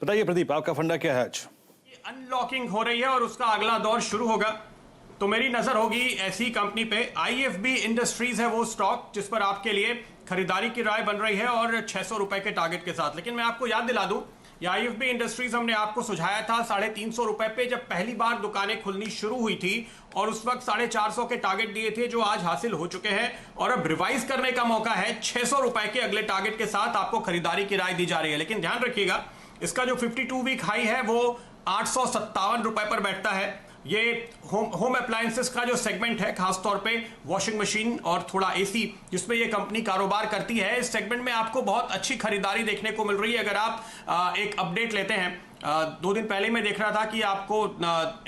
बताइए प्रदीप, आपका फंडा क्या है आज? अनलॉकिंग हो रही है और उसका अगला दौर शुरू होगा, तो मेरी नजर होगी ऐसी कंपनी पे। आईएफबी इंडस्ट्रीज है वो स्टॉक जिस पर आपके लिए खरीदारी की राय बन रही है और 600 रुपए के टारगेट के साथ। लेकिन मैं आपको याद दिला दूं, ये आईएफबी इंडस्ट्रीज हमने आपको सुझाया था 350 रुपए पे जब पहली बार दुकानें खुलनी शुरू हुई थी, और उस वक्त 450 के टारगेट दिए थे जो आज हासिल हो चुके हैं, और अब रिवाइज करने का मौका है। 600 रुपए के अगले टारगेट के साथ आपको खरीदारी की राय दी जा रही है। लेकिन ध्यान रखिएगा, इसका जो 52 वीक हाई है वो 857 रुपए पर बैठता है। ये होम अप्लायंसेस का जो सेगमेंट है, खासतौर पे वॉशिंग मशीन और थोड़ा एसी जिसमें ये कंपनी कारोबार करती है, इस सेगमेंट में आपको बहुत अच्छी खरीदारी देखने को मिल रही है। अगर आप एक अपडेट लेते हैं, 2 दिन पहले मैं देख रहा था कि आपको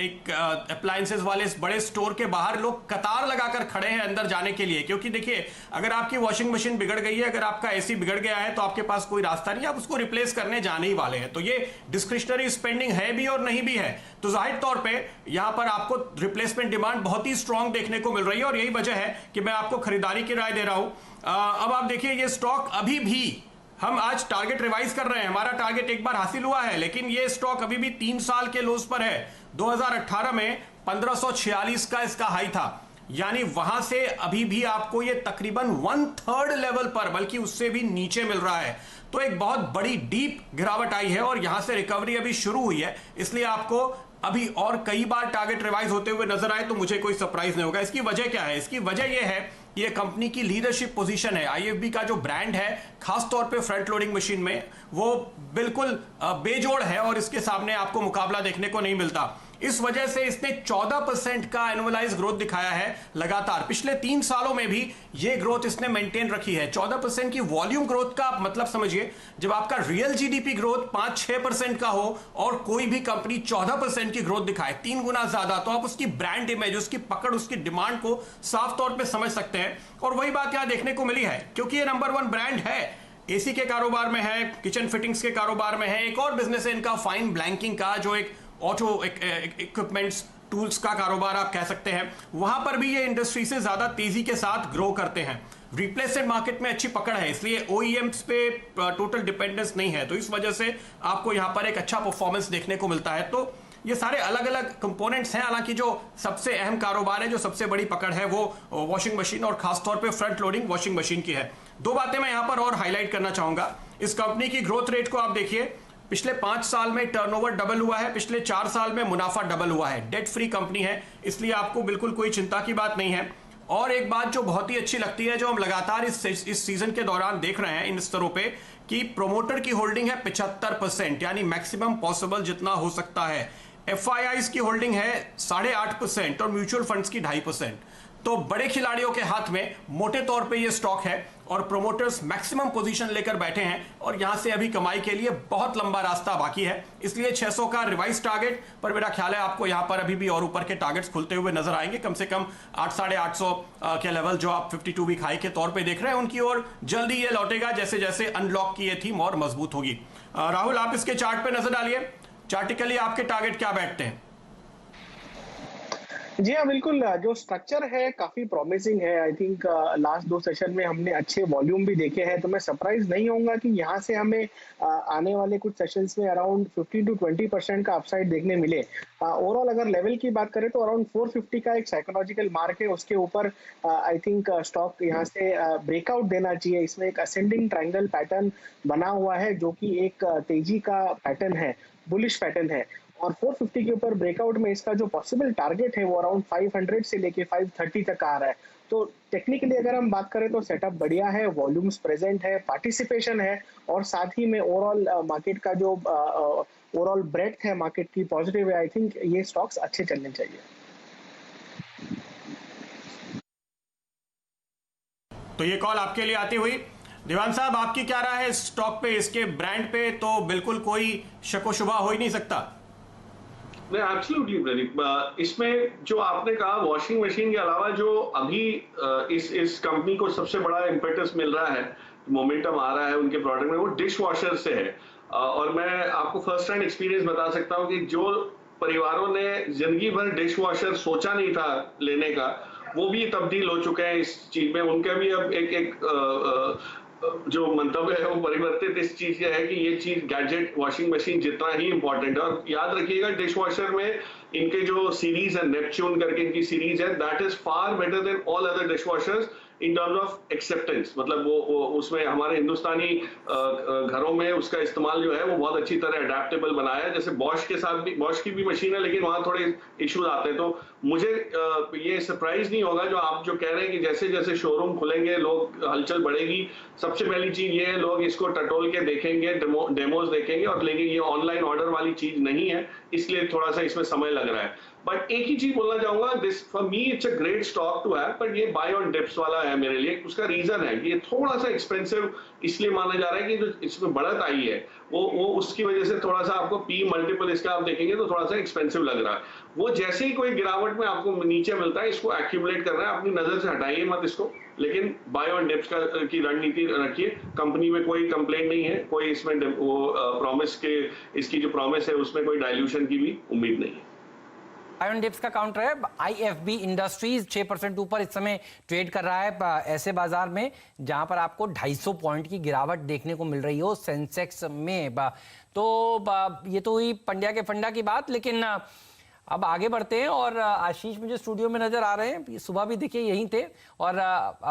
एक अप्लायंसेस वाले बड़े स्टोर के बाहर लोग कतार लगाकर खड़े हैं अंदर जाने के लिए, क्योंकि देखिए अगर आपकी वॉशिंग मशीन बिगड़ गई है, अगर आपका एसी बिगड़ गया है, तो आपके पास कोई रास्ता नहीं, आप उसको रिप्लेस करने जाने ही वाले हैं। तो ये डिस्क्रिशनरी स्पेंडिंग है भी और नहीं भी है, तो जाहिर तौर पे यहां पर आपको रिप्लेसमेंट डिमांड बहुत ही स्ट्रांग देखने को मिल रही है, और यही वजह है कि मैं आपको खरीदारी की राय दे रहा हूं। अब आप देखिए, ये स्टॉक अभी भी, हम आज टारगेट रिवाइज कर रहे हैं, हमारा टारगेट एक बार हासिल हुआ है, लेकिन ये स्टॉक अभी भी 3 साल के लोस पर है। 2018 में 1546 का इसका हाई था, यानी वहां से अभी भी आपको ये तकरीबन 1/3 लेवल पर, बल्कि उससे भी नीचे मिल रहा है। तो एक बहुत बड़ी डीप गिरावट आई है और यहां से रिकवरी अभी शुरू हुई है, इसलिए आपको अभी और कई बार टारगेट रिवाइज होते हुए नजर आए तो मुझे कोई सरप्राइज नहीं होगा। इसकी वजह क्या है? इसकी वजह यह है कि ये कंपनी की लीडरशिप पोजीशन है। आईएफबी का जो ब्रांड है, खासतौर पे फ्रंट लोडिंग मशीन में, वो बिल्कुल बेजोड़ है और इसके सामने आपको मुकाबला देखने को नहीं मिलता। इस वजह से इसने 14% का एनुअलाइज ग्रोथ दिखाया है लगातार। पिछले 3 सालों में भी ये ग्रोथ इसने मेंटेन रखी है। 14% की वॉल्यूम ग्रोथ का मतलब समझिए, जब आपका रियल जीडीपी ग्रोथ 5-6% का हो और कोई भी कंपनी 14% की ग्रोथ दिखाए, 3 गुना ज्यादा, तो आप उसकी ब्रांड इमेज, उसकी पकड़, उसकी डिमांड को साफ तौर पर समझ सकते हैं। और वही बात यहां देखने को मिली है, क्योंकि ये नंबर 1 ब्रांड है, एसी के कारोबार में है, किचन फिटिंग्स के कारोबार में है, एक और बिजनेस है इनका फाइन ब्लैंकिंग का, जो एक ऑटो इक्विपमेंट्स टूल्स का कारोबार आप कह सकते हैं। वहां पर भी ये इंडस्ट्री से ज्यादा तेजी के साथ ग्रो करते हैं। रिप्लेसमेंट मार्केट में अच्छी पकड़ है, इसलिए ओईएम्स पे टोटल डिपेंडेंस नहीं है, तो इस वजह से आपको यहां पर एक अच्छा परफॉर्मेंस देखने को मिलता है। तो ये सारे अलग अलग कंपोनेंट्स हैं। हालांकि जो सबसे अहम कारोबार है, जो सबसे बड़ी पकड़ है, वो वॉशिंग मशीन और खासतौर पे फ्रंट लोडिंग वॉशिंग मशीन की है। 2 बातें मैं यहां पर और हाईलाइट करना चाहूंगा। इस कंपनी की ग्रोथ रेट को आप देखिए, पिछले 5 साल में टर्नओवर डबल हुआ है, पिछले 4 साल में मुनाफा डबल हुआ है। डेट फ्री कंपनी है, इसलिए आपको बिल्कुल कोई चिंता की बात नहीं है। और एक बात जो बहुत ही अच्छी लगती है, जो हम लगातार इस सीजन के दौरान देख रहे हैं इन स्तरों पे, कि प्रोमोटर की होल्डिंग है 75%, यानी मैक्सिमम पॉसिबल जितना हो सकता है। एफआईआईज की होल्डिंग है 8.5% और म्यूचुअल फंड्स की 2.5%। तो बड़े खिलाड़ियों के हाथ में मोटे तौर पे ये स्टॉक है और प्रोमोटर्स मैक्सिमम पोजीशन लेकर बैठे हैं, और यहां से अभी कमाई के लिए बहुत लंबा रास्ता बाकी है। इसलिए 600 का रिवाइज टारगेट पर मेरा ख्याल है आपको यहां पर अभी भी और ऊपर के टारगेट्स खुलते हुए नजर आएंगे। कम से कम 800-850 के लेवल जो आप 52 वीक हाई के तौर पे देख रहे हैं, उनकी ओर जल्दी ये लौटेगा जैसे जैसे अनलॉक की ये थीम और मजबूत होगी। राहुल, आप इसके चार्ट पे नजर डालिए, चार्टिकली आपके टारगेट क्या बैठते हैं? जी हाँ, बिल्कुल। जो स्ट्रक्चर है काफी प्रॉमिसिंग है। आई थिंक लास्ट 2 सेशन में हमने अच्छे वॉल्यूम भी देखे हैं, तो मैं सरप्राइज नहीं होऊंगा कि यहाँ से हमें आने वाले कुछ सेशंस में अराउंड 15 to 20% का अपसाइड देखने मिले। ओवरऑल अगर लेवल की बात करें तो अराउंड 450 का एक साइकोलॉजिकल मार्क है, उसके ऊपर आई थिंक स्टॉक यहाँ से ब्रेकआउट देना चाहिए। इसमें एक असेंडिंग ट्रायंगल पैटर्न बना हुआ है, जो कि एक तेजी का पैटर्न है, बुलिश पैटर्न है, और 450 के ऊपर ब्रेकआउट में इसका जो पॉसिबल टारगेट है वो अराउंड 500 से लेके 530 तक आ रहा है। तो टेक्निकली अगर हम बात करें तो सेटअप बढ़िया है, वॉल्यूम्स प्रेजेंट है, पार्टिसिपेशन है, और साथ ही में ओवरऑल मार्केट का जो ओवरऑल ब्रेड्थ है मार्केट की पॉजिटिव है। आई थिंक ये स्टॉक्स अच्छे चलने चाहिए। तो ये कॉल आपके लिए आती हुई। दीवान साहब, आपकी क्या राय है इस स्टॉक पे? इसके ब्रांड पे तो बिल्कुल कोई शको शुबा हो ही नहीं सकता। नहीं, एब्सोल्युटली प्रदीप। इसमें जो आपने कहा, वॉशिंग मशीन के अलावा जो अभी इस कंपनी को सबसे बड़ा इम्पेटस मिल रहा है, मोमेंटम आ रहा है उनके प्रोडक्ट में, वो डिश वॉशर से है। और मैं आपको फर्स्ट हैंड एक्सपीरियंस बता सकता हूँ कि जो परिवारों ने जिंदगी भर डिश वॉशर सोचा नहीं था लेने का, वो भी तब्दील हो चुके हैं इस चीज में। उनका भी अब एक जो मंतव्य है वो परिवर्तित इस चीज का है कि ये चीज गैजेट वॉशिंग मशीन जितना ही इंपॉर्टेंट है। और याद रखिएगा डिश वॉशर में इनके जो सीरीज है, नेपच्यून करके इनकी सीरीज है, that is far better than all other dish washers in terms of acceptance. मतलब वो उसमें हमारे हिंदुस्तानी घरों में उसका इस्तेमाल जो है वो बहुत अच्छी तरह अडेप्टेबल बनाया है। जैसे बॉश के साथ भी, बॉश की भी मशीन है लेकिन वहां थोड़े इश्यूज आते हैं। तो मुझे ये सरप्राइज नहीं होगा जो आप जो कह रहे हैं कि जैसे जैसे शोरूम खुलेंगे लोग हलचल बढ़ेगी। सबसे पहली चीज ये है, लोग इसको टटोल के देखेंगे, डेमोज देखेंगे और लेकिन ये ऑनलाइन ऑर्डर वाली चीज नहीं है, इसलिए थोड़ा सा इसमें समय लग रहा है। बट एक ही चीज बोलना चाहूंगा, this for me it's a great stock to have, but ये बाय ऑन डिप्स वाला है मेरे लिए। उसका रीजन है कि ये थोड़ा सा एक्सपेंसिव इसलिए माना जा रहा है कि जो इसमें बढ़त आई है वो उसकी वजह से थोड़ा सा आपको पी मल्टीपल इसका आप देखेंगे तो थोड़ा सा एक्सपेंसिव लग रहा है। वो जैसे ही कोई गिरावट में आपको नीचे मिलता है, इसको एक्यूमुलेट करना है, अपनी नजर से हटाइए मत इसको, लेकिन बाय ऑन डिप्स की रणनीति रखिए। कंपनी में कोई कंप्लेंट नहीं है, कोई इसमें वो प्रॉमिस के, इसकी जो प्रॉमिस है उसमें कोई डाइल्यूशन की भी उम्मीद नहीं है। आयन डिप्स का काउंटर है आईएफबी इंडस्ट्रीज 6% ऊपर इस समय ट्रेड कर रहा है ऐसे बाजार में जहां पर आपको 250 पॉइंट की गिरावट देखने को मिल रही हो सेंसेक्स में। तो ये तो हुई पंड्या के फंडा की बात, लेकिन अब आगे बढ़ते हैं। और आशीष मुझे स्टूडियो में नजर आ रहे हैं, सुबह भी देखिए यहीं थे। और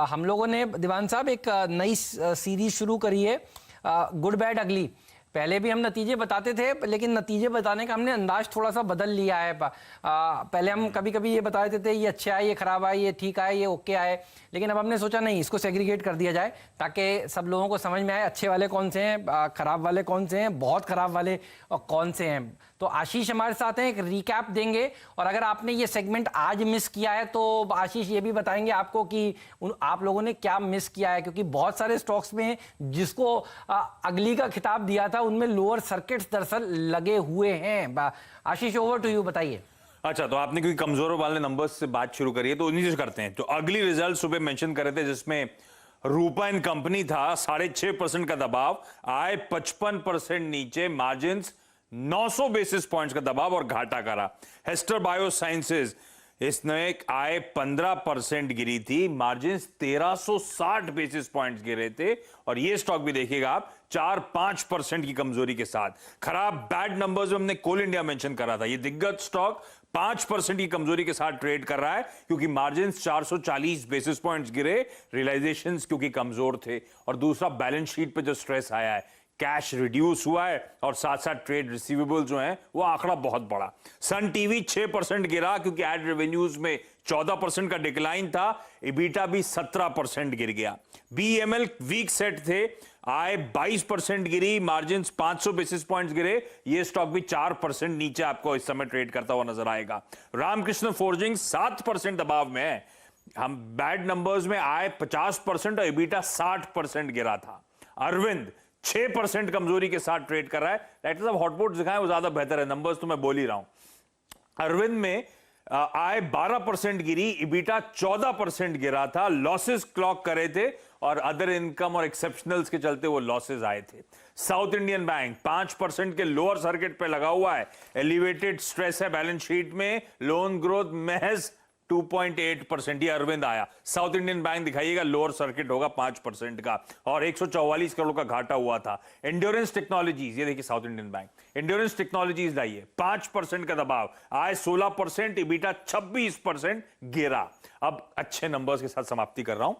हम लोगों ने दीवान साहब एक नई सीरीज शुरू करी है, गुड बैड अगली। पहले भी हम नतीजे बताते थे, लेकिन नतीजे बताने का हमने अंदाज थोड़ा सा बदल लिया है। पहले हम कभी कभी ये बता देते थे ये अच्छा है, ये खराब है, ये ठीक है, ये ओके है, लेकिन अब हमने सोचा नहीं, इसको सेग्रीगेट कर दिया जाए ताकि सब लोगों को समझ में आए अच्छे वाले कौन से हैं, खराब वाले कौन से हैं, बहुत खराब वाले और कौन से हैं। तो आशीष हमारे साथ हैं, एक रिकैप देंगे। और अगर आपने ये सेगमेंट आज मिस किया है तो आशीष ये भी बताएंगे आपको कि आप लोगों ने क्या मिस किया है, क्योंकि बहुत सारे स्टॉक्स में जिसको अगली का खिताब दिया था उनमें लोअर सर्किट्स दरअसल लगे हुए हैं। आशीष ओवर टू यू, बताइए। अच्छा, तो आपने क्योंकि कमजोरों वाले नंबर्स से बात शुरू करी है तो उन्हीं से करते हैं। तो अगली रिजल्ट सुबह मेंशन कर रहे थे जिसमें रूपा इन कंपनी था, 6.5% का दबाव, आय 55% नीचे, मार्जिन 900 बेसिस पॉइंट्स का दबाव और घाटा करा। हेस्टर बायोसाइंसेज, इसने आय 15% गिरी थी, मार्जिन 1360 बेसिस पॉइंट्स गिरे थे। और ये स्टॉक भी देखिएगा आप 4-5% की कमजोरी के साथ। खराब बैड नंबर्स में हमने कोल इंडिया मेंशन करा था, ये दिग्गज स्टॉक 5% की कमजोरी के साथ ट्रेड कर रहा है क्योंकि मार्जिन 440 बेसिस पॉइंट्स गिरे, रियलाइजेशंस क्योंकि कमजोर थे। और दूसरा, बैलेंस शीट पे जो स्ट्रेस आया है, कैश रिड्यूस हुआ है और साथ साथ ट्रेड रिसीवेबल जो है वो आंकड़ा बहुत बड़ा। सन टीवी 6% गिरा क्योंकि एड रेवेन्यूज में 14% का डिक्लाइन था, इबीटा भी 17% गिर गया। बीएमएल वीक सेट थे, आय 22% गिरी, मार्जिन 500 बेसिस पॉइंट्स गिरे। ये स्टॉक भी 4% नीचे आपको इस समय ट्रेड करता हुआ नजर आएगा। रामकृष्ण फोर्जिंग 7% दबाव में है, हम बैड नंबर्स में आय 50% और इबीटा 60% गिरा था। अरविंद 6% कमजोरी के साथ ट्रेड कर रहा है। राइटर्स ऑफ हॉटपोर्ट दिखाएं वो ज्यादा बेहतर है, नंबर्स तो मैं बोल ही रहा हूं। अरविंद में आय 12% गिरी, इबीटा 14% गिरा था, लॉसेस क्लॉक करे थे और अदर इनकम और एक्सेप्शनल्स के चलते वो लॉसेस आए थे। साउथ इंडियन बैंक 5% के लोअर सर्किट पे लगा हुआ है, एलिवेटेड स्ट्रेस है बैलेंस शीट में, लोन ग्रोथ महज 2.8%। ये अरविंद आया। साउथ इंडियन बैंक दिखाइएगा लोअर सर्किट होगा 5% का और 144 करोड़ का घाटा हुआ था। एंड्योरेंस टेक्नोलॉजीज, ये देखिए south Indian bank, endurance technologies लाइए, 5% का दबाव, आय 16%, इबीटा 26% गिरा। अब अच्छे नंबर्स के साथ समाप्ति कर रहा हूं।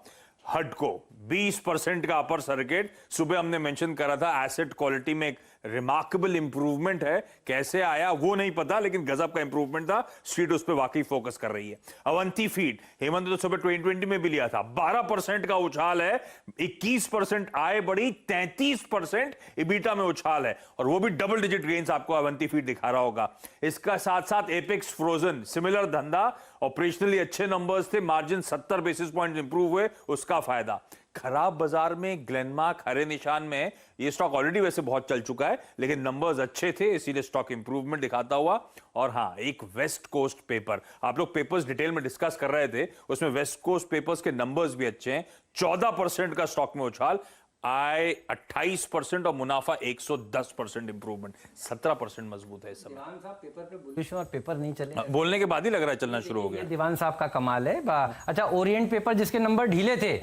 हडको 20% का अपर सर्किट, सुबह हमने मेंशन करा था एसेट क्वालिटी में एक रिमार्केबल इंप्रूवमेंट है, कैसे आया वो नहीं पता लेकिन गजब का इंप्रूवमेंट था, स्ट्रीट उस पर वाकई फोकस कर रही है। अवंती फीड, हेमंत तो सुबह 2020 में भी लिया था, 12% का उछाल है, 21% आय बढ़ी, 33% इबीटा में उछाल है और वो भी डबल डिजिट गेन्स आपको अवंती फीड दिखा रहा होगा। इसका साथ साथ एपेक्स फ्रोजन, सिमिलर धंधा, ऑपरेशनली अच्छे नंबर्स थे, मार्जिन 70 बेसिस पॉइंट इंप्रूव हुए, उसका फायदा। खराब बाजार में ग्लेनमार्क हरे निशान में, ये स्टॉक ऑलरेडी वैसे बहुत चल चुका है लेकिन नंबर्स अच्छे थे इसीलिए स्टॉक इंप्रूवमेंट दिखाता हुआ। और हां, एक वेस्ट कोस्ट पेपर, आप लोग पेपर्स डिटेल में डिस्कस कर रहे थे, उसमें वेस्ट कोस्ट पेपर्स के नंबर्स भी अच्छे हैं, 14% का स्टॉक में उछाल, आय 28% और मुनाफा 110% इंप्रूवमेंट, 17% मजबूत है इस समय। दीवान साहब पेपर पे बुलिश और पेपर नहीं चले। बोलने के बाद ही लग रहा है चलना शुरू हो ये गया। दीवान साहब का कमाल है। अच्छा, ओरिएंट पेपर जिसके नंबर ढीले थे,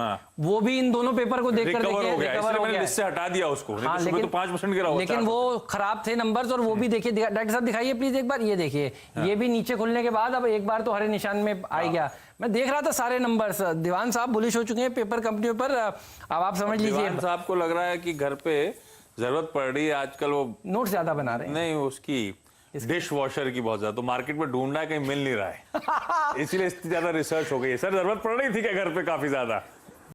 वो भी इन दोनों पेपर को देखकर रिकवर हो गया, रिकवर इसलिए हो मैंने गया। लिस्ट से हटा दिया उसको। हाँ, लेकिन तो 5% गिरा हुआ, लेकिन 4%। वो खराब थे नंबर्स, और वो भी देखिए डॉक्टर साहब दिखाइए प्लीज एक बार, ये देखिए ये भी नीचे खुलने के बाद अब एक बार तो हरे निशान में आ गया। मैं देख रहा था सारे नंबर्स। दीवान साहब बुलिश हो चुके हैं पेपर कंपनियों पर। अब आप समझ लीजिए, दीवान साहब को लग रहा है कि घर पे जरूरत पड़ रही है आजकल, वो नोट ज्यादा बना रहे हैं। नहीं उसकी डिश वॉशर की बहुत ज्यादा, तो मार्केट में ढूंढना है, कहीं मिल नहीं रहा है, इसलिए इतनी ज्यादा रिसर्च हो गई है। सर जरूरत पड़ रही थी क्या घर पे काफी ज्यादा?